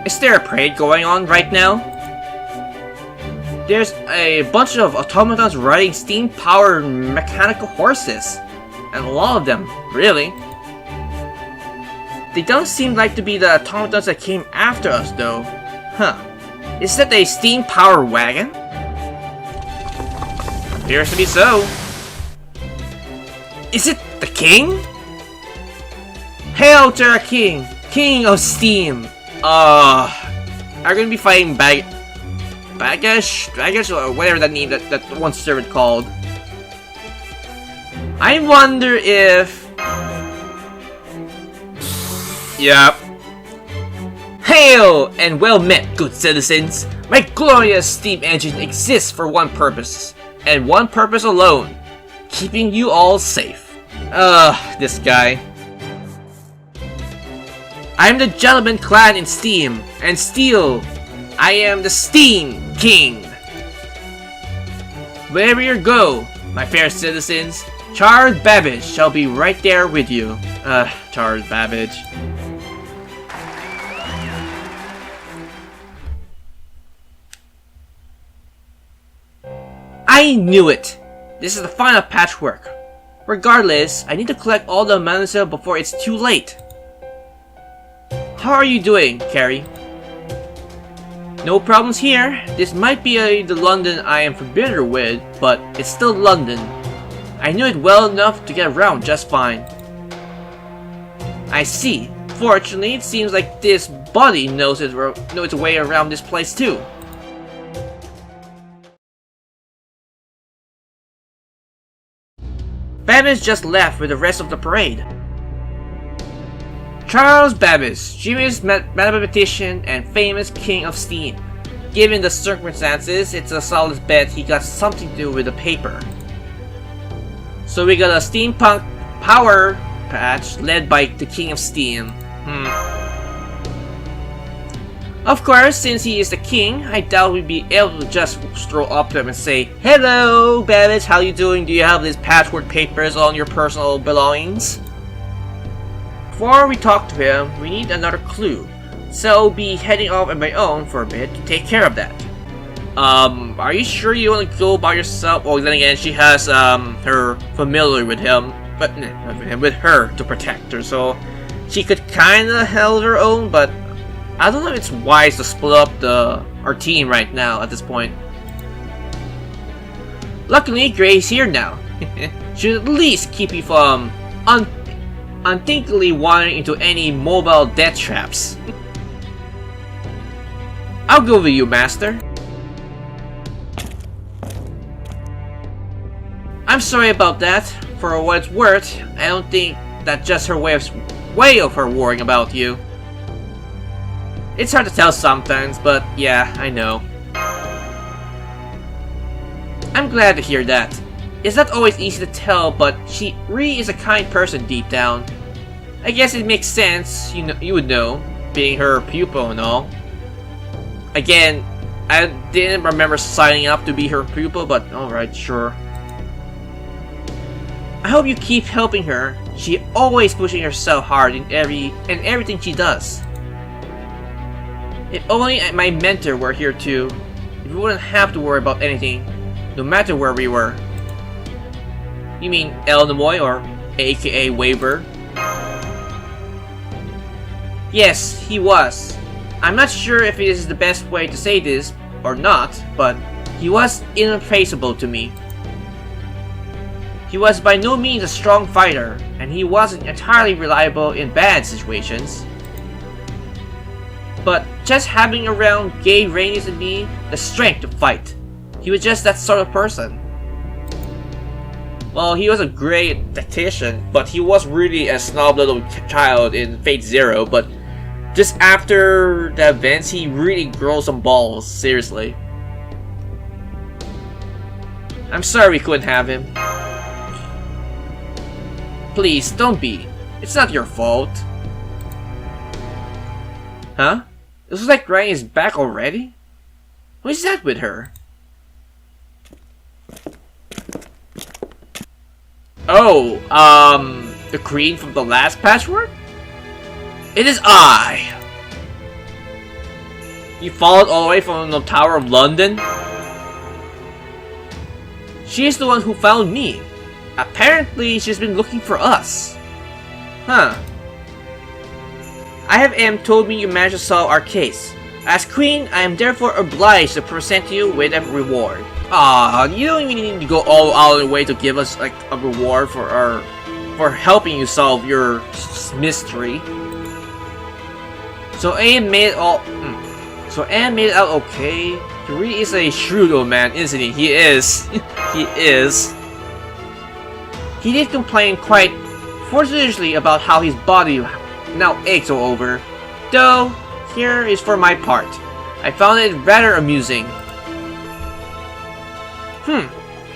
Is there a parade going on right now? There's a bunch of automatons riding steam-powered mechanical horses. And a lot of them, really. They don't seem like to be the automatons that came after us, though. Huh. Is that a steam-powered wagon? Appears to be so. Is it the king? Hail to our king! King of Steam! Are gonna be fighting Babbage, or whatever that name that one servant called. I wonder if... Yep. Hail and well met, good citizens! My glorious steam engine exists for one purpose, and one purpose alone. Keeping you all safe. This guy. I'm the gentleman clad in steam and steel. I am the Steam King. Wherever you go, my fair citizens, Charles Babbage shall be right there with you. Charles Babbage. I knew it! This is the final patchwork. Regardless, I need to collect all the Manusel before it's too late. How are you doing, Carrie? No problems here. This might be the London I am familiar with, but it's still London. I knew it well enough to get around just fine. I see. Fortunately, it seems like this body knows its way around this place too. Babbage just left with the rest of the parade. Charles Babbage, genius mathematician and famous king of steam. Given the circumstances, it's a solid bet he got something to do with the paper. So we got a steampunk power patch led by the king of steam. Of course, since he is the king, I doubt we'd be able to just stroll up to him and say, "Hello, Babbage, how you doing? Do you have these patchwork papers on your personal belongings?" Before we talk to him, we need another clue, so I'll be heading off on my own for a bit to take care of that. Are you sure you want to go by yourself? Well, then again, she has, her familiar with him, but not with him, with her to protect her, so she could kinda hold her own, but I don't know if it's wise to split up our team right now at this point. Luckily, Gray's here now. Should at least keep you from unthinkingly wandering into any mobile death traps. I'll go with you, Master. I'm sorry about that. For what it's worth, I don't think that's just her way of her worrying about you. It's hard to tell sometimes, but yeah, I know. I'm glad to hear that. It's not always easy to tell, but she really is a kind person deep down. I guess it makes sense, you would know, being her pupil and all. Again, I didn't remember signing up to be her pupil, but alright, sure. I hope you keep helping her. She's always pushing herself hard in everything she does. If only my mentor were here too, we wouldn't have to worry about anything, no matter where we were. You mean El-Melloi, or aka Waver? Yes, he was. I'm not sure if it is the best way to say this or not, but he was irreplaceable to me. He was by no means a strong fighter, and he wasn't entirely reliable in bad situations. But just having around gay Reines and me the strength to fight. He was just that sort of person. Well, he was a great tactician, but he was really a snob little child in Fate Zero, but just after the events, he really grows some balls, seriously. I'm sorry we couldn't have him. Please, don't be. It's not your fault. Huh? It looks like Ryan is back already? Who is that with her? Oh, the queen from the last patchwork? It is I! You followed all the way from the Tower of London? She is the one who found me. Apparently, she's been looking for us. Huh. I have Am told me you managed to solve our case. As Queen, I am therefore obliged to present you with a reward. Ah, you don't even need to go all out of the way to give us like a reward for helping you solve your mystery. So Am made it all. So Am made it out okay. He really is a shrewd old man, isn't he? He is. He is. He did complain quite fortuitously about how his body now aches all over. Though, here is for my part. I found it rather amusing.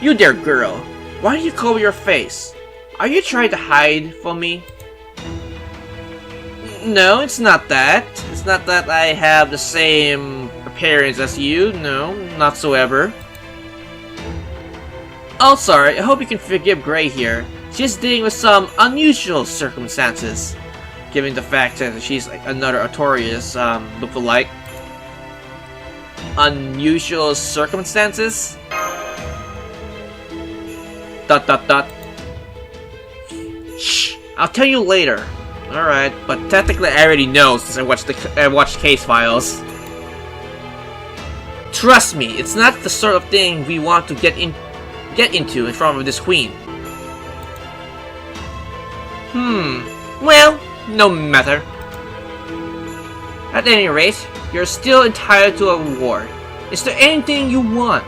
You there, girl. Why do you cover your face? Are you trying to hide from me? No, it's not that. It's not that I have the same appearance as you. No, not so ever. Oh, sorry. I hope you can forgive Grey here. She's dealing with some unusual circumstances, given the fact that she's like another Artorias look-alike. Unusual circumstances? ... Shh! I'll tell you later. Alright, but technically I already know since I watched case files. Trust me, it's not the sort of thing we want to get into in front of this queen. Well, no matter. At any rate, you're still entitled to a reward. Is there anything you want?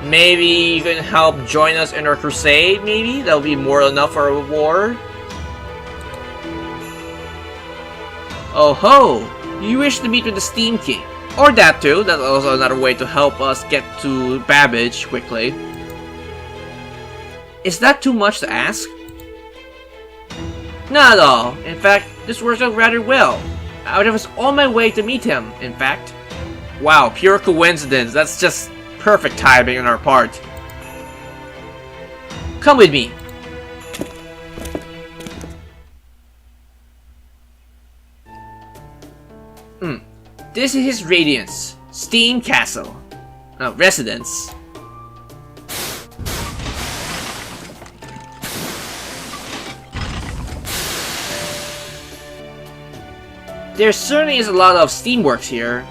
Maybe you can help join us in our crusade, maybe? That'll be more than enough for a reward? Oh ho! You wish to meet with the Steam King. Or that too, that's also another way to help us get to Babbage quickly. Is that too much to ask? Not at all. In fact, this works out rather well. I was on my way to meet him, in fact. Wow, pure coincidence. That's just perfect timing on our part. Come with me. This is his Radiance, Steam Castle. Residence. There certainly is a lot of steamworks here.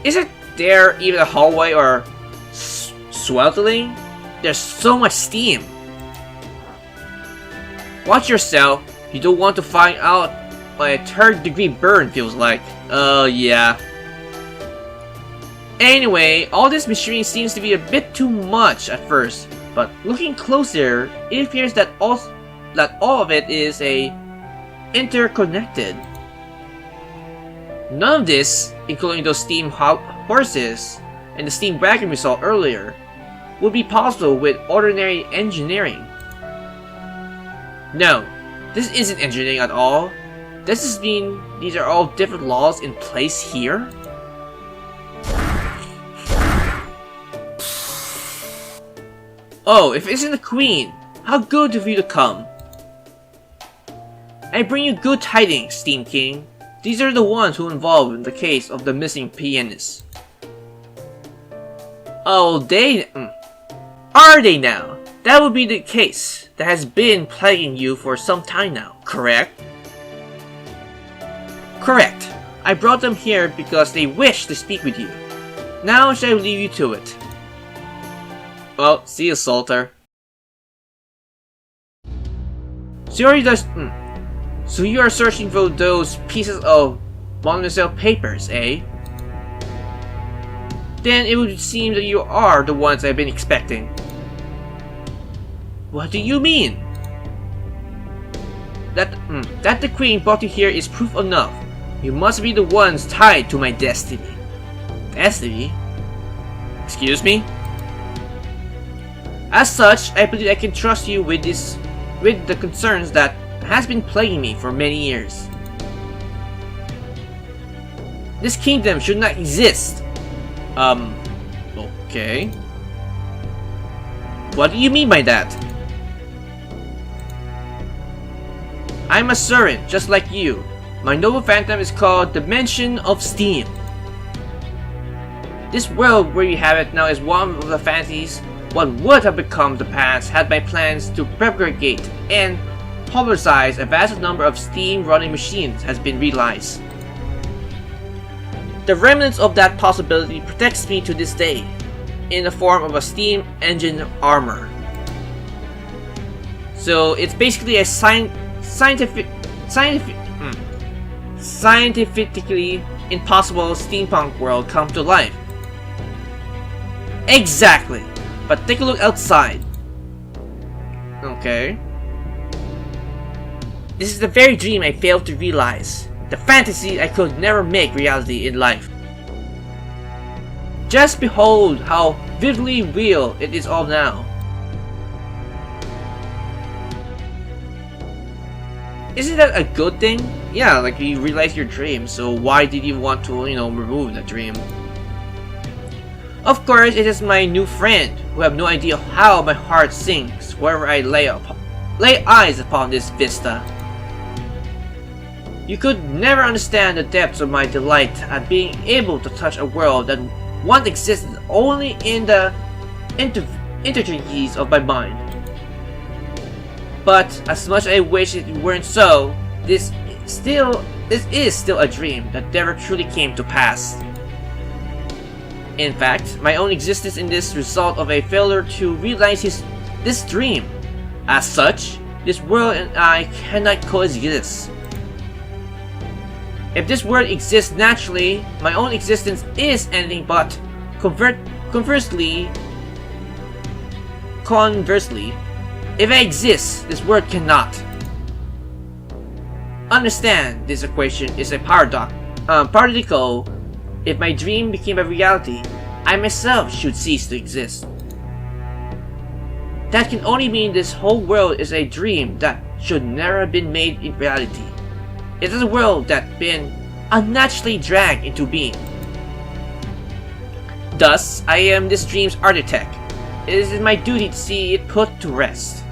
Isn't there even a hallway or sweltering? There's so much steam. Watch yourself. You don't want to find out what a third-degree burn feels like. Oh yeah. Anyway, all this machinery seems to be a bit too much at first, but looking closer, it appears that all of it is interconnected. None of this, including those steam horses and the steam wagon we saw earlier, would be possible with ordinary engineering. No, this isn't engineering at all. Does this mean these are all different laws in place here? Oh, if it isn't the Queen, how good of you to come. I bring you good tidings, Steam King. These are the ones who involved in the case of the missing pianist. Oh, are they now? That would be the case that has been plaguing you for some time now, correct? Correct. I brought them here because they wish to speak with you. Now shall I leave you to it? Well, see you, Salter. So you are searching for those pieces of Monumental papers, eh? Then it would seem that you are the ones I've been expecting. What do you mean? That the Queen brought you here is proof enough. You must be the ones tied to my destiny. Destiny? Excuse me? As such, I believe I can trust you with the concerns that has been plaguing me for many years. This kingdom should not exist. Okay. What do you mean by that? I'm a servant, just like you. My noble phantom is called Dimension of Steam. This world where you have it now is one of the fantasies what would have become the past had my plans to propagate and popularize a vast number of steam running machines has been realized. The remnants of that possibility protects me to this day, in the form of a steam engine armor. So it's basically a scientifically impossible steampunk world come to life. Exactly! But take a look outside. Okay. This is the very dream I failed to realize. The fantasy I could never make reality in life. Just behold how vividly real it is all now. Isn't that a good thing? Yeah, like you realize your dream, so why did you want to, remove the dream? Of course, it is my new friend, who have no idea how my heart sinks wherever I lay eyes upon this vista. You could never understand the depths of my delight at being able to touch a world that once existed only in the interstices of my mind. But as much as I wish it weren't so, this is still a dream that never truly came to pass. In fact, my own existence in this result of a failure to realize this dream. As such, this world and I cannot coexist. If this world exists naturally, my own existence is anything but. Conversely, if I exist, this world cannot. Understand, this equation is a paradoxical. If my dream became a reality, I myself should cease to exist. That can only mean this whole world is a dream that should never have been made in reality. It is a world that's been unnaturally dragged into being. Thus, I am this dream's architect. It is my duty to see it put to rest.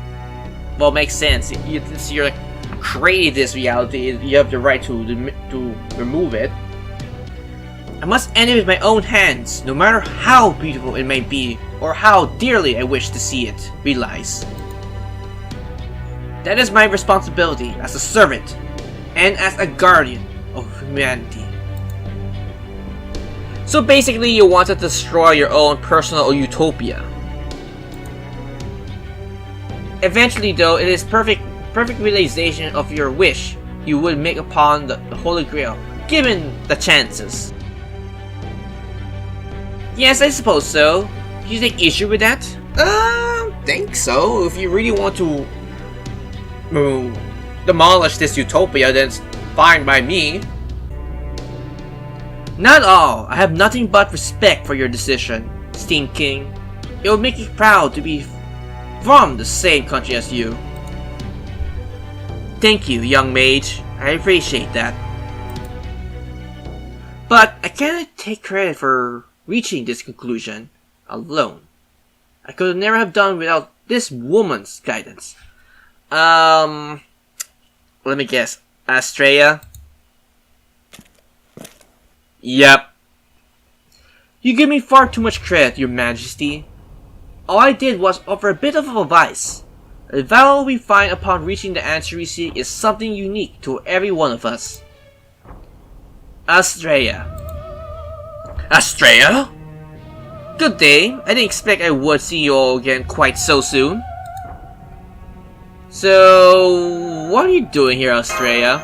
Well, makes sense. Since you're creating this reality, you have the right to remove it. I must end it with my own hands, no matter how beautiful it may be, or how dearly I wish to see it realized. That is my responsibility as a servant, and as a guardian of humanity. So basically, you want to destroy your own personal utopia. Eventually though, it is perfect realization of your wish you would make upon the Holy Grail, given the chances. Yes, I suppose so. Do you take issue with that? Think so. If you really want to demolish this utopia, then it's fine by me. Not all. I have nothing but respect for your decision, Steam King. It will make me proud to be from the same country as you. Thank you, young mage. I appreciate that. But I cannot take credit for reaching this conclusion alone. I could never have done without this woman's guidance. Let me guess. Astrea? Yep. You give me far too much credit, your majesty. All I did was offer a bit of advice. The value we find upon reaching the answer we seek is something unique to every one of us. Astrea. Astrea? Good day. I didn't expect I would see you all again quite so soon. So, what are you doing here, Astrea?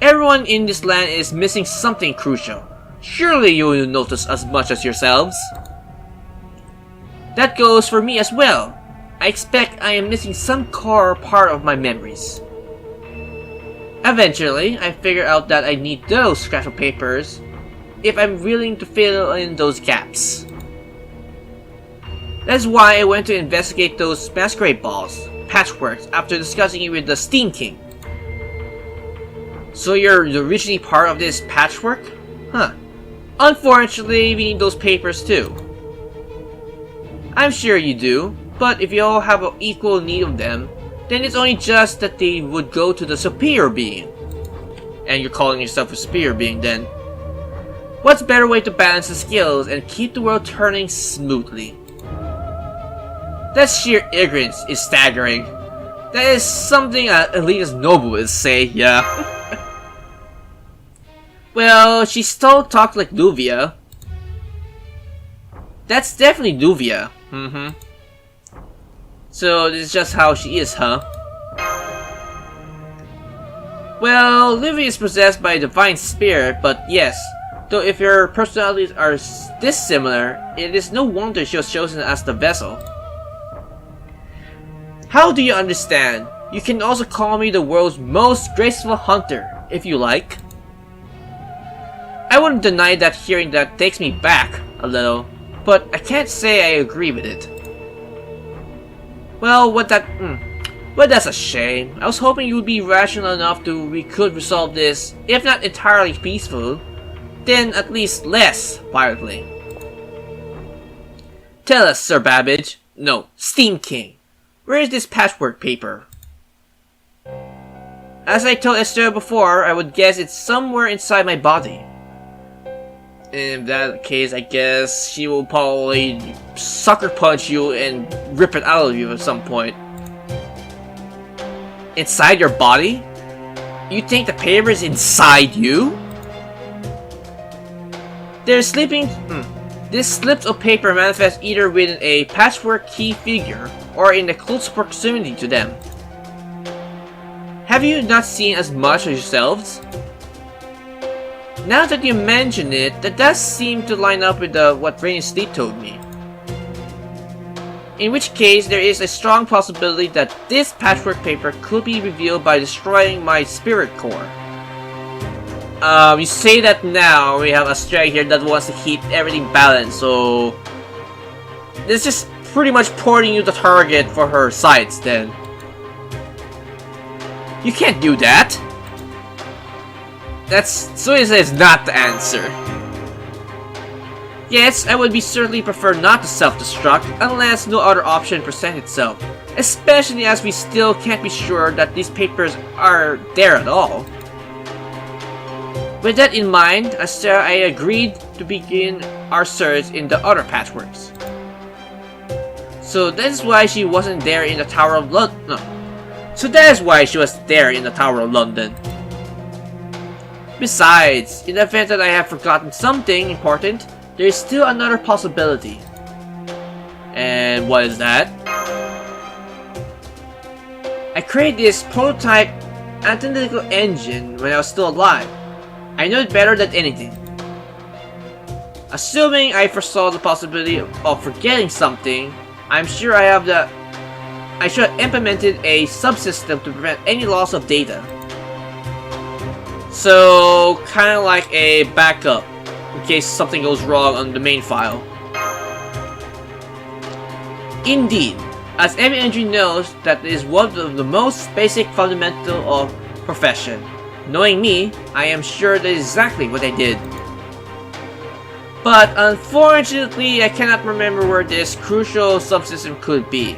Everyone in this land is missing something crucial. Surely you will notice as much as yourselves. That goes for me as well. I expect I am missing some core part of my memories. Eventually, I figured out that I need those scraps of papers if I'm willing to fill in those gaps. That's why I went to investigate those masquerade balls, patchworks, after discussing it with the Steam King. So you're originally part of this patchwork? Huh. Unfortunately, we need those papers too. I'm sure you do, but if you all have an equal need of them, then it's only just that they would go to the superior being. And you're calling yourself a superior being then. What's a better way to balance the scales and keep the world turning smoothly? That sheer ignorance is staggering. That is something an elitist noble would say, yeah. Well, she still talked like Luvia. That's definitely Luvia. So this is just how she is, huh? Well, Luvia is possessed by a divine spirit, but yes. Though if your personalities are this similar, it is no wonder she was chosen as the vessel. How do you understand? You can also call me the world's most graceful hunter, if you like. I wouldn't deny that hearing that takes me back a little, but I can't say I agree with it. Well, well, that's a shame. I was hoping you would be rational enough we could resolve this, if not entirely peaceful, then at least less violently. Tell us, Sir Babbage. No, Steam King. Where is this patchwork paper? As I told Esther before, I would guess it's somewhere inside my body. In that case, I guess she will probably sucker punch you and rip it out of you at some point. Inside your body? You think the paper is inside you? This slips of paper manifests either within a patchwork key figure or in the close proximity to them. Have you not seen as much as yourselves? Now that you mention it, that does seem to line up with what Reines El-Melloi told me. In which case, there is a strong possibility that this patchwork paper could be revealed by destroying my spirit core. You say that now, we have a stray here that wants to keep everything balanced, so... this is pretty much pointing you the target for her sights, then. You can't do that! Suicide is not the answer. Yes, I would certainly prefer not to self-destruct unless no other option presents itself, especially as we still can't be sure that these papers are there at all. With that in mind, Esther, I agreed to begin our search in the other patchworks. So that is why she wasn't there in the Tower of London. No. So that is why she was there in the Tower of London. Besides, in the event that I have forgotten something important, there is still another possibility. And what is that? I created this prototype analytical engine when I was still alive. I know it better than anything. Assuming I foresaw the possibility of forgetting something, I'm sure I should have implemented a subsystem to prevent any loss of data. So, kinda like a backup, in case something goes wrong on the main file. Indeed, as every engineer knows, that is one of the most basic fundamental of profession. Knowing me, I am sure that is exactly what I did. But unfortunately, I cannot remember where this crucial subsystem could be.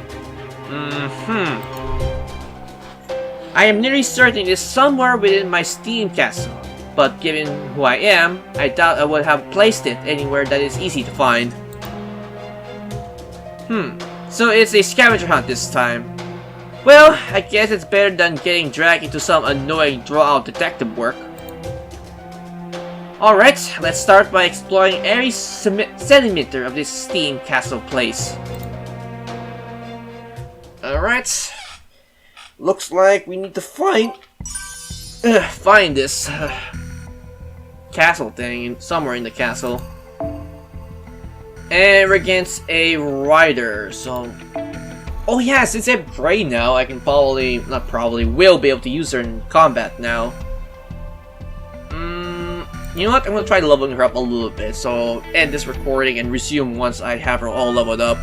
I am nearly certain it is somewhere within my Steam castle, but given who I am, I doubt I would have placed it anywhere that is easy to find. So it's a scavenger hunt this time. Well, I guess it's better than getting dragged into some annoying draw-out detective work. Alright, let's start by exploring every centimeter of this Steam castle place. Alright. Looks like we need to find this castle thing somewhere in the castle. And we're against a rider, so... oh yeah, since I'm Prey now, I can will be able to use her in combat now. You know what, I'm gonna try leveling her up a little bit, so end this recording and resume once I have her all leveled up.